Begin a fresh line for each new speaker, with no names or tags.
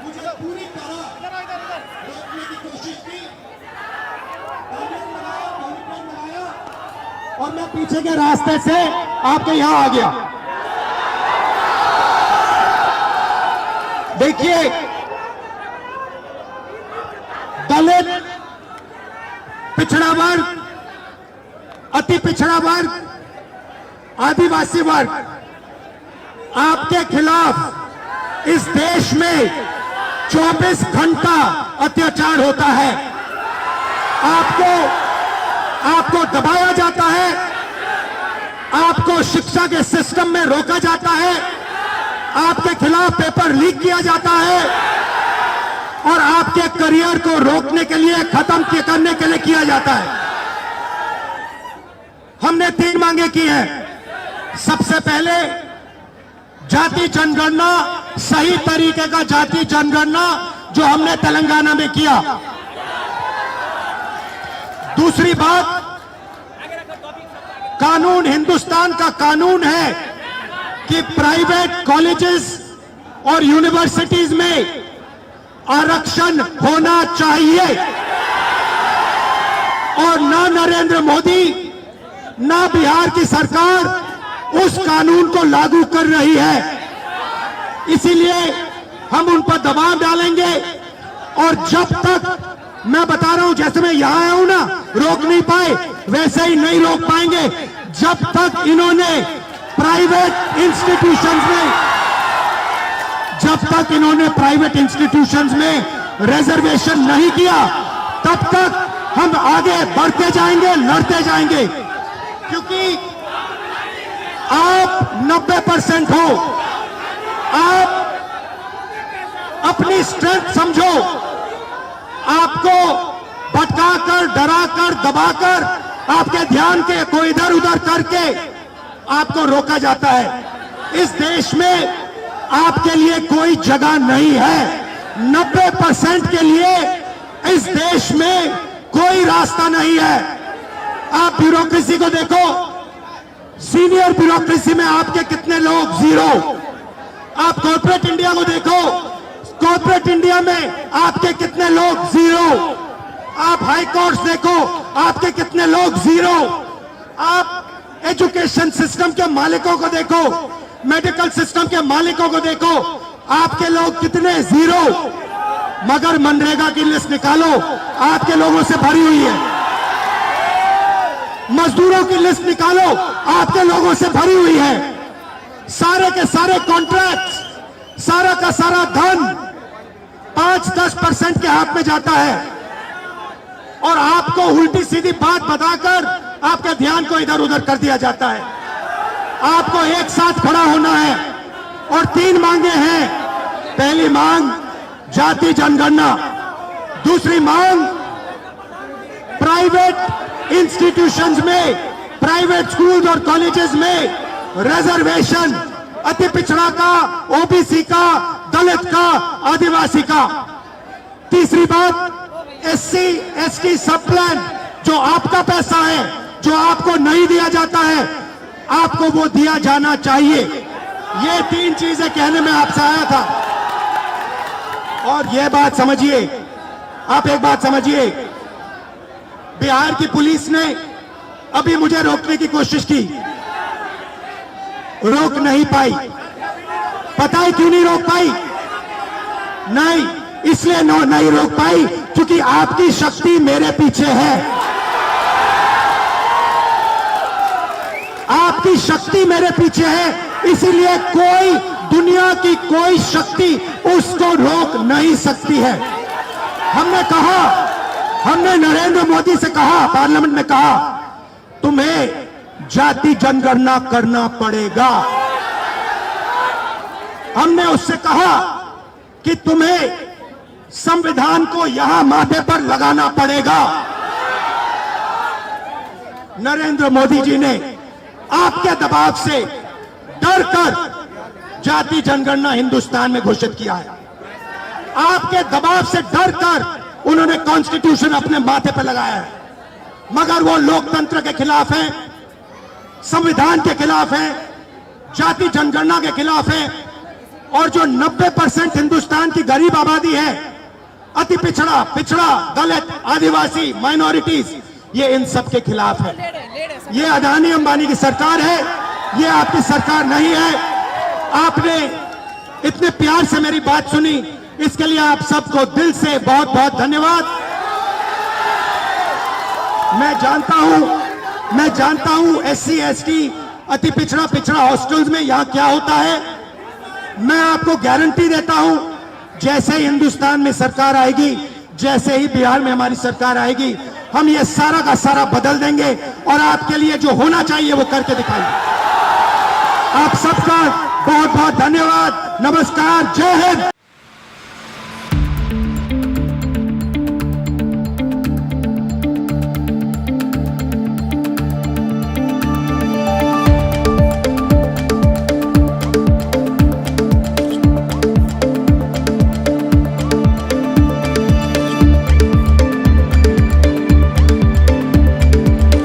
मुझे पूरी तरह रोकने की कोशिश की, लगाया और मैं पीछे के रास्ते से आपके यहां आ गया। देखिए, दलित, पिछड़ा वर्ग, अति पिछड़ा वर्ग, आदिवासी वर्ग, आपके खिलाफ इस देश में 24 घंटा अत्याचार होता है। आपको दबाया जाता है, आपको शिक्षा के सिस्टम में रोका जाता है, आपके खिलाफ पेपर लीक किया जाता है और आपके करियर को रोकने के लिए, खत्म करने के लिए किया जाता है। हमने 3 मांगे की हैं। सबसे पहले जाति जनगणना, सही तरीके का जाति जनगणना जो हमने तेलंगाना में किया। दूसरी बात, कानून, हिंदुस्तान का कानून है कि प्राइवेट कॉलेजेस और यूनिवर्सिटीज में आरक्षण होना चाहिए और ना नरेंद्र मोदी ना बिहार की सरकार उस कानून को लागू कर रही है। इसीलिए हम उन पर दबाव डालेंगे और जब तक, मैं बता रहा हूं, जैसे मैं यहां आया हूं ना, रोक नहीं पाए, वैसे ही नहीं रोक पाएंगे जब तक इन्होंने प्राइवेट इंस्टीट्यूशंस में रिजर्वेशन नहीं किया, तब तक हम आगे बढ़ते जाएंगे, लड़ते जाएंगे। क्योंकि आप 90% हो, आप अपनी स्ट्रेंथ समझो। आपको भटकाकर, डराकर, दबाकर, आपके ध्यान को इधर उधर करके आपको रोका जाता है। इस देश में आपके लिए कोई जगह नहीं है। 90% के लिए इस देश में कोई रास्ता नहीं है। आप ब्यूरोक्रेसी को देखो, सीनियर ब्यूरोक्रेसी में आपके कितने लोग, 0। आप कॉर्पोरेट इंडिया को देखो, कॉर्पोरेट इंडिया में आपके कितने लोग, 0। आप हाई कोर्ट्स देखो, आपके कितने लोग, 0। आप एजुकेशन सिस्टम के मालिकों को देखो, मेडिकल सिस्टम के मालिकों को देखो, आपके लोग कितने, 0। मगर मनरेगा की लिस्ट निकालो, आपके लोगों से भरी हुई है। मजदूरों की लिस्ट निकालो, आपके लोगों से भरी हुई है। सारे के सारे कॉन्ट्रैक्ट्स, सारा का सारा धन 5-10% के हाथ में जाता है और आपको उल्टी सीधी बात बताकर आपके ध्यान को इधर उधर कर दिया जाता है। आपको एक साथ खड़ा होना है और 3 मांगे हैं। पहली मांग जाति जनगणना, दूसरी मांग प्राइवेट इंस्टीट्यूशंस में, प्राइवेट स्कूल्स और कॉलेजेस में रिजर्वेशन, अति पिछड़ा का, ओबीसी का, दलित का, आदिवासी का। तीसरी बात, एससी एसटी सब प्लान, जो आपका पैसा है, जो आपको नहीं दिया जाता है, आपको वो दिया जाना चाहिए। ये 3 चीजें कहने में आपसे आया था। और ये बात समझिए, आप एक बात समझिए, बिहार की पुलिस ने अभी मुझे रोकने की कोशिश की, रोक नहीं पाई। पता है क्यों नहीं रोक पाई? नहीं, इसलिए नहीं रोक पाई क्योंकि आपकी शक्ति मेरे पीछे है। आपकी शक्ति मेरे पीछे है, इसीलिए कोई, दुनिया की कोई शक्ति उसको रोक नहीं सकती है। हमने कहा, हमने नरेंद्र मोदी से कहा, पार्लियामेंट में कहा, तुम्हें जाति जनगणना करना पड़ेगा। हमने उससे कहा कि तुम्हें संविधान को यहां माथे पर लगाना पड़ेगा। नरेंद्र मोदी जी ने आपके दबाव से डरकर जाति जनगणना हिंदुस्तान में घोषित किया है। आपके दबाव से डरकर उन्होंने कॉन्स्टिट्यूशन अपने माथे पर लगाया है। मगर वो लोकतंत्र के खिलाफ है, संविधान के खिलाफ है, जाति जनगणना के खिलाफ है। और जो 90% हिंदुस्तान की गरीब आबादी बाकी है, अति पिछड़ा, पिछड़ा, दलित, आदिवासी, माइनॉरिटीज, ये इन सब के खिलाफ है। ये अदानी अंबानी की सरकार है, ये आपकी सरकार नहीं है। आपने इतने प्यार से मेरी बात सुनी, इसके लिए आप सबको दिल से बहुत बहुत धन्यवाद। मैं जानता हूं SC ST अति पिछड़ा पिछड़ा हॉस्टल्स में यहां क्या होता है। मैं आपको गारंटी देता हूं, जैसे ही हिंदुस्तान में सरकार आएगी, जैसे ही बिहार में हमारी सरकार आएगी, हम ये सारा का सारा बदल देंगे और आपके लिए जो होना चाहिए वो करके दिखाएंगे। आप सबका बहुत बहुत धन्यवाद। नमस्कार, जय हिंद।